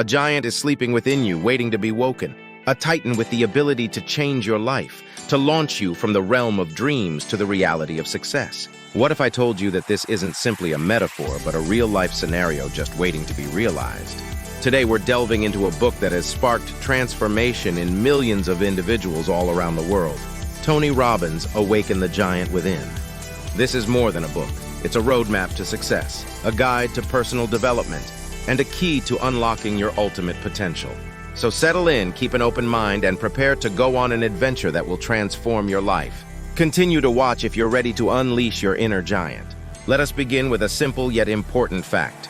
A giant is sleeping within you, waiting to be woken. A titan with the ability to change your life, to launch you from the realm of dreams to the reality of success. What if I told you that this isn't simply a metaphor, but a real-life scenario just waiting to be realized? Today, we're delving into a book that has sparked transformation in millions of individuals all around the world. Tony Robbins' Awaken the Giant Within. This is more than a book. It's a roadmap to success, a guide to personal development, and a key to unlocking your ultimate potential. So settle in, keep an open mind, and prepare to go on an adventure that will transform your life. Continue to watch if you're ready to unleash your inner giant. Let us begin with a simple yet important fact.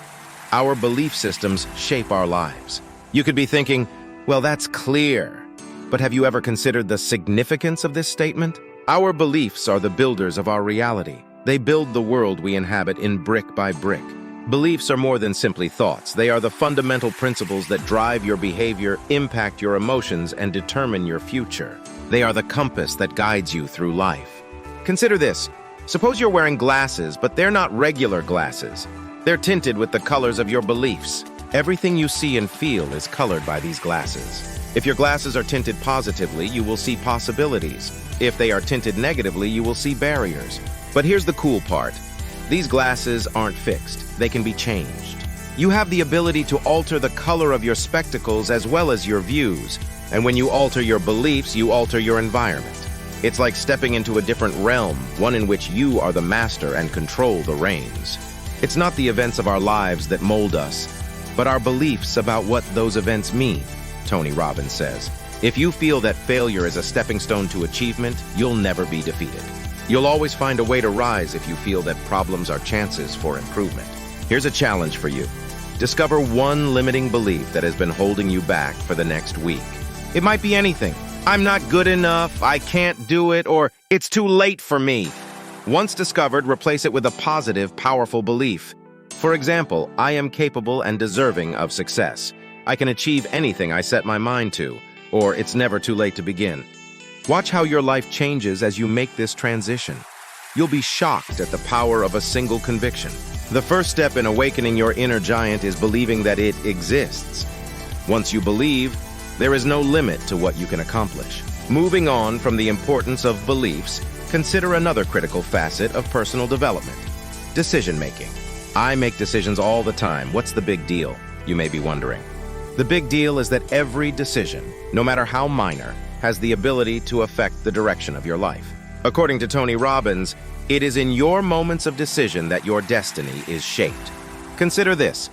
Our belief systems shape our lives. You could be thinking, well, that's clear. But have you ever considered the significance of this statement? Our beliefs are the builders of our reality. They build the world we inhabit in brick by brick. Beliefs are more than simply thoughts. They are the fundamental principles that drive your behavior, impact your emotions, and determine your future. They are the compass that guides you through life. Consider this. Suppose you're wearing glasses, but they're not regular glasses. They're tinted with the colors of your beliefs. Everything you see and feel is colored by these glasses. If your glasses are tinted positively, you will see possibilities. If they are tinted negatively, you will see barriers. But here's the cool part. These glasses aren't fixed. They can be changed. You have the ability to alter the color of your spectacles as well as your views. And when you alter your beliefs, you alter your environment. It's like stepping into a different realm, one in which you are the master and control the reins. It's not the events of our lives that mold us, but our beliefs about what those events mean, Tony Robbins says. If you feel that failure is a stepping stone to achievement, you'll never be defeated. You'll always find a way to rise if you feel that problems are chances for improvement. Here's a challenge for you. Discover one limiting belief that has been holding you back for the next week. It might be anything. I'm not good enough, I can't do it, or it's too late for me. Once discovered, replace it with a positive, powerful belief. For example, I am capable and deserving of success. I can achieve anything I set my mind to, or it's never too late to begin. Watch how your life changes as you make this transition. You'll be shocked at the power of a single conviction. The first step in awakening your inner giant is believing that it exists. Once you believe, there is no limit to what you can accomplish. Moving on from the importance of beliefs, consider another critical facet of personal development: decision-making. I make decisions all the time. What's the big deal? You may be wondering. The big deal is that every decision, no matter how minor, has the ability to affect the direction of your life. According to Tony Robbins, it is in your moments of decision that your destiny is shaped. Consider this.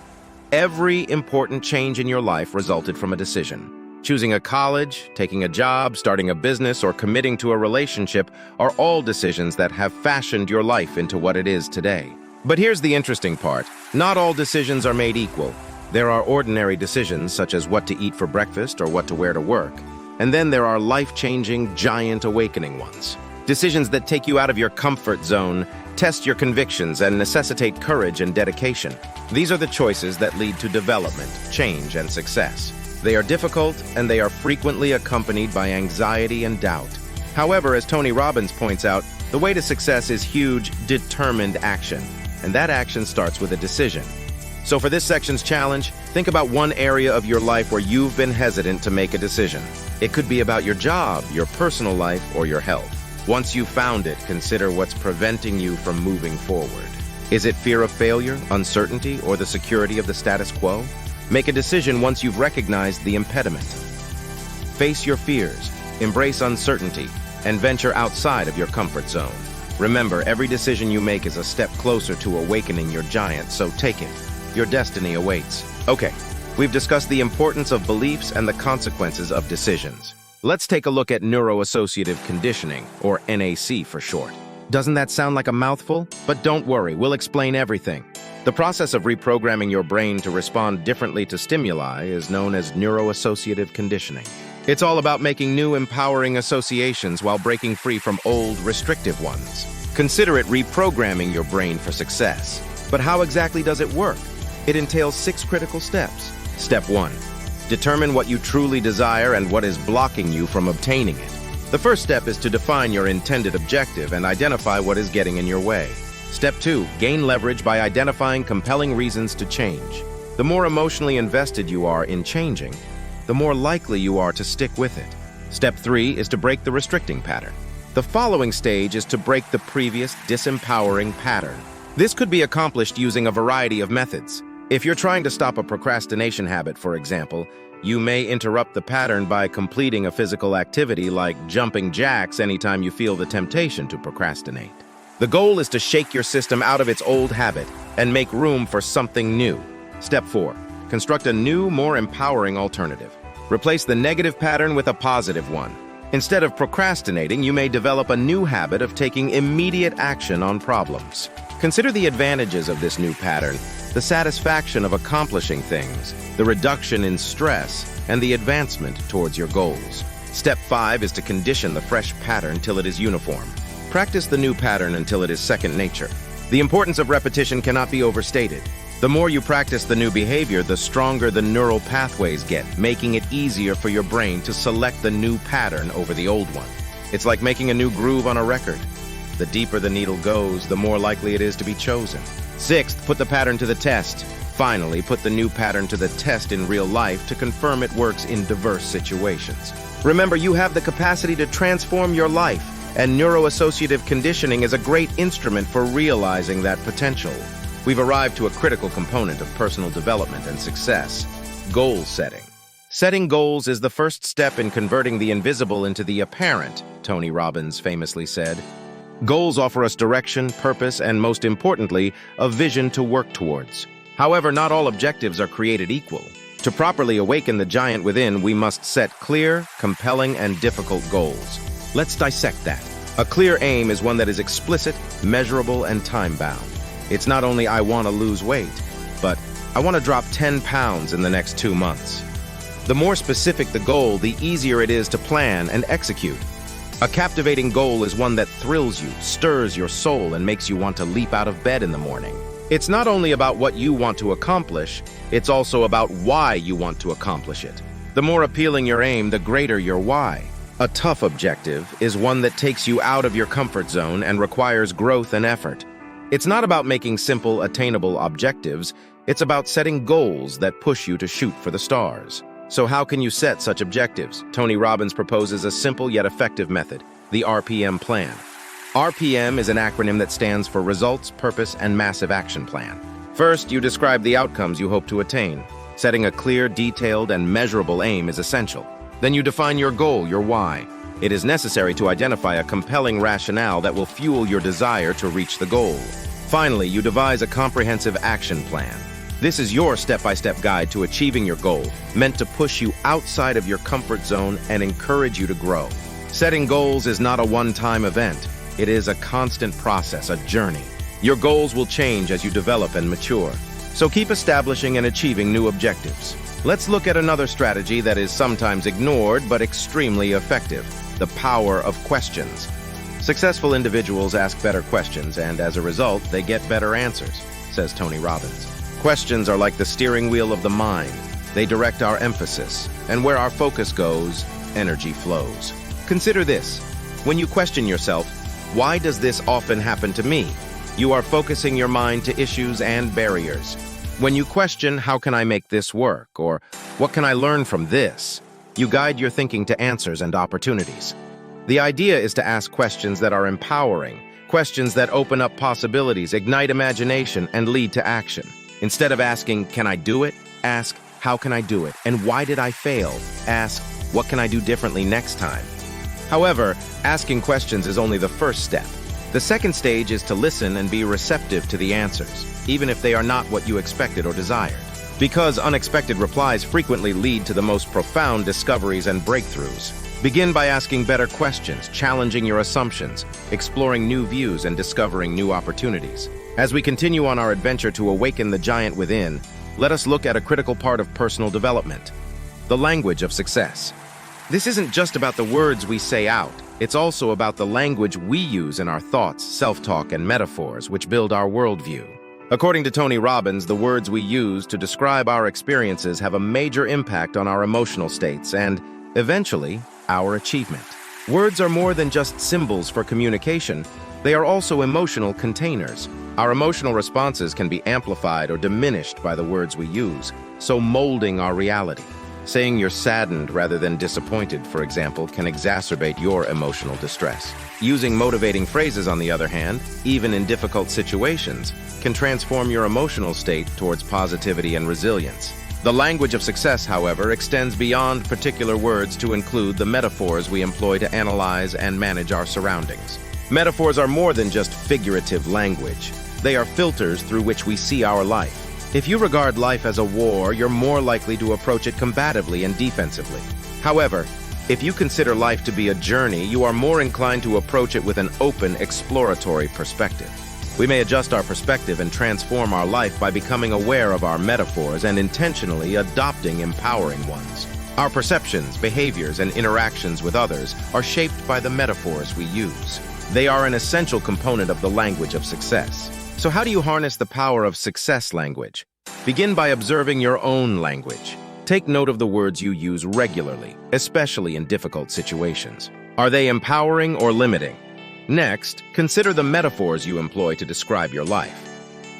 Every important change in your life resulted from a decision. Choosing a college, taking a job, starting a business, or committing to a relationship are all decisions that have fashioned your life into what it is today. But here's the interesting part. Not all decisions are made equal. There are ordinary decisions, such as what to eat for breakfast or what to wear to work. And then there are life-changing, giant awakening ones. Decisions that take you out of your comfort zone, test your convictions, and necessitate courage and dedication. These are the choices that lead to development, change, and success. They are difficult, and they are frequently accompanied by anxiety and doubt. However, as Tony Robbins points out, the way to success is huge, determined action. And that action starts with a decision. So for this section's challenge, think about one area of your life where you've been hesitant to make a decision. It could be about your job, your personal life, or your health. Once you've found it, consider what's preventing you from moving forward. Is it fear of failure, uncertainty, or the security of the status quo? Make a decision once you've recognized the impediment. Face your fears, embrace uncertainty, and venture outside of your comfort zone. Remember, every decision you make is a step closer to awakening your giant, so take it. Your destiny awaits. Okay, we've discussed the importance of beliefs and the consequences of decisions. Let's take a look at neuroassociative conditioning, or NAC for short. Doesn't that sound like a mouthful? But don't worry, we'll explain everything. The process of reprogramming your brain to respond differently to stimuli is known as neuroassociative conditioning. It's all about making new, empowering associations while breaking free from old, restrictive ones. Consider it reprogramming your brain for success. But how exactly does it work? It entails 6 critical steps. Step 1. Determine what you truly desire and what is blocking you from obtaining it. The first step is to define your intended objective and identify what is getting in your way. Step 2. Gain leverage by identifying compelling reasons to change. The more emotionally invested you are in changing, the more likely you are to stick with it. Step 3 is to break the restricting pattern. The following stage is to break the previous disempowering pattern. This could be accomplished using a variety of methods. If you're trying to stop a procrastination habit, for example, you may interrupt the pattern by completing a physical activity like jumping jacks anytime you feel the temptation to procrastinate. The goal is to shake your system out of its old habit and make room for something new. Step 4. Construct a new, more empowering alternative. Replace the negative pattern with a positive one. Instead of procrastinating, you may develop a new habit of taking immediate action on problems. Consider the advantages of this new pattern: the satisfaction of accomplishing things, the reduction in stress, and the advancement towards your goals. Step 5 is to condition the fresh pattern till it is uniform. Practice the new pattern until it is second nature. The importance of repetition cannot be overstated. The more you practice the new behavior, the stronger the neural pathways get, making it easier for your brain to select the new pattern over the old one. It's like making a new groove on a record. The deeper the needle goes, the more likely it is to be chosen. Sixth, put the pattern to the test. Finally, put the new pattern to the test in real life to confirm it works in diverse situations. Remember, you have the capacity to transform your life, and neuroassociative conditioning is a great instrument for realizing that potential. We've arrived to a critical component of personal development and success: goal setting. Setting goals is the first step in converting the invisible into the apparent, Tony Robbins famously said. Goals offer us direction, purpose, and most importantly, a vision to work towards. However, not all objectives are created equal. To properly awaken the giant within, we must set clear, compelling, and difficult goals. Let's dissect that. A clear aim is one that is explicit, measurable, and time-bound. It's not only I want to lose weight, but I want to drop 10 pounds in the next 2 months. The more specific the goal, the easier it is to plan and execute. A captivating goal is one that thrills you, stirs your soul, and makes you want to leap out of bed in the morning. It's not only about what you want to accomplish, it's also about why you want to accomplish it. The more appealing your aim, the greater your why. A tough objective is one that takes you out of your comfort zone and requires growth and effort. It's not about making simple, attainable objectives. It's about setting goals that push you to shoot for the stars. So how can you set such objectives? Tony Robbins proposes a simple yet effective method: the RPM plan. RPM is an acronym that stands for Results, Purpose, and Massive Action Plan. First, you describe the outcomes you hope to attain. Setting a clear, detailed, and measurable aim is essential. Then you define your goal, your why. It is necessary to identify a compelling rationale that will fuel your desire to reach the goal. Finally, you devise a comprehensive action plan. This is your step-by-step guide to achieving your goal, meant to push you outside of your comfort zone and encourage you to grow. Setting goals is not a one-time event. It is a constant process, a journey. Your goals will change as you develop and mature. So keep establishing and achieving new objectives. Let's look at another strategy that is sometimes ignored but extremely effective: the power of questions. Successful individuals ask better questions, and as a result, they get better answers, says Tony Robbins. Questions are like the steering wheel of the mind. They direct our emphasis, and where our focus goes, energy flows. Consider this. When you question yourself, why does this often happen to me? You are focusing your mind to issues and barriers. When you question, how can I make this work? Or what can I learn from this? You guide your thinking to answers and opportunities. The idea is to ask questions that are empowering, questions that open up possibilities, ignite imagination, and lead to action. Instead of asking, can I do it? Ask, how can I do it? And why did I fail? Ask, what can I do differently next time? However, asking questions is only the first step. The second stage is to listen and be receptive to the answers, even if they are not what you expected or desired. Because unexpected replies frequently lead to the most profound discoveries and breakthroughs. Begin by asking better questions, challenging your assumptions, exploring new views, and discovering new opportunities. As we continue on our adventure to awaken the giant within, let us look at a critical part of personal development: the language of success. This isn't just about the words we say out. It's also about the language we use in our thoughts, self-talk, and metaphors, which build our worldview. According to Tony Robbins, the words we use to describe our experiences have a major impact on our emotional states and, eventually, our achievement. Words are more than just symbols for communication. They are also emotional containers. Our emotional responses can be amplified or diminished by the words we use, so molding our reality. Saying you're saddened rather than disappointed, for example, can exacerbate your emotional distress. Using motivating phrases, on the other hand, even in difficult situations, can transform your emotional state towards positivity and resilience. The language of success, however, extends beyond particular words to include the metaphors we employ to analyze and manage our surroundings. Metaphors are more than just figurative language. They are filters through which we see our life. If you regard life as a war, you're more likely to approach it combatively and defensively. However, if you consider life to be a journey, you are more inclined to approach it with an open, exploratory perspective. We may adjust our perspective and transform our life by becoming aware of our metaphors and intentionally adopting empowering ones. Our perceptions, behaviors, and interactions with others are shaped by the metaphors we use. They are an essential component of the language of success. So how do you harness the power of success language? Begin by observing your own language. Take note of the words you use regularly, especially in difficult situations. Are they empowering or limiting? Next, consider the metaphors you employ to describe your life.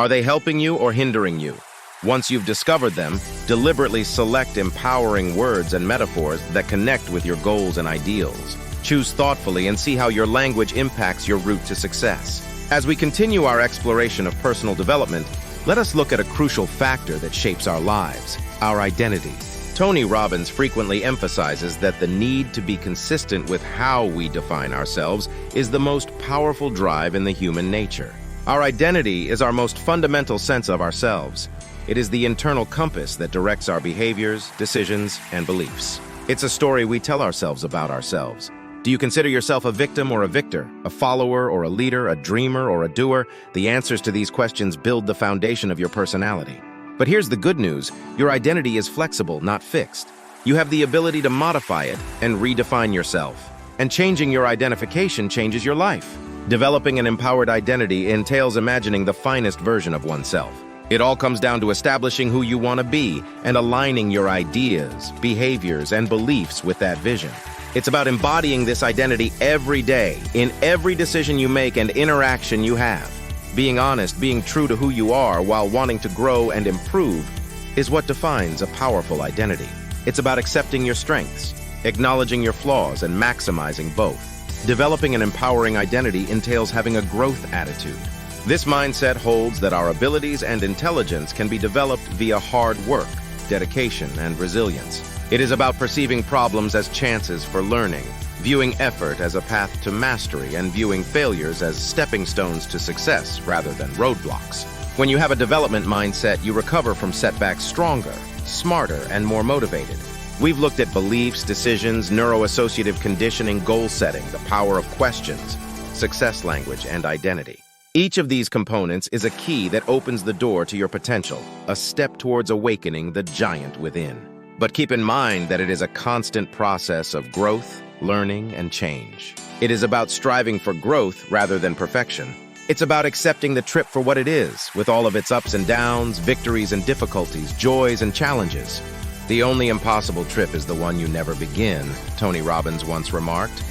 Are they helping you or hindering you? Once you've discovered them, deliberately select empowering words and metaphors that connect with your goals and ideals. Choose thoughtfully and see how your language impacts your route to success. As we continue our exploration of personal development, let us look at a crucial factor that shapes our lives: our identity. Tony Robbins frequently emphasizes that the need to be consistent with how we define ourselves is the most powerful drive in the human nature. Our identity is our most fundamental sense of ourselves. It is the internal compass that directs our behaviors, decisions, and beliefs. It's a story we tell ourselves about ourselves. Do you consider yourself a victim or a victor, a follower or a leader, a dreamer or a doer? The answers to these questions build the foundation of your personality. But here's the good news: your identity is flexible, not fixed. You have the ability to modify it and redefine yourself. And changing your identification changes your life. Developing an empowered identity entails imagining the finest version of oneself. It all comes down to establishing who you want to be and aligning your ideas, behaviors, and beliefs with that vision. It's about embodying this identity every day, in every decision you make and interaction you have. Being honest, being true to who you are while wanting to grow and improve is what defines a powerful identity. It's about accepting your strengths, acknowledging your flaws, and maximizing both. Developing an empowering identity entails having a growth attitude. This mindset holds that our abilities and intelligence can be developed via hard work, dedication, and resilience. It is about perceiving problems as chances for learning, viewing effort as a path to mastery, and viewing failures as stepping stones to success rather than roadblocks. When you have a development mindset, you recover from setbacks stronger, smarter, and more motivated. We've looked at beliefs, decisions, neuroassociative conditioning, goal setting, the power of questions, success language, and identity. Each of these components is a key that opens the door to your potential, a step towards awakening the giant within. But keep in mind that it is a constant process of growth, learning, and change. It is about striving for growth rather than perfection. It's about accepting the trip for what it is, with all of its ups and downs, victories and difficulties, joys and challenges. The only impossible trip is the one you never begin, Tony Robbins once remarked.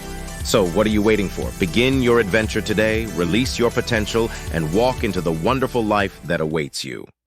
So what are you waiting for? Begin your adventure today, release your potential, and walk into the wonderful life that awaits you.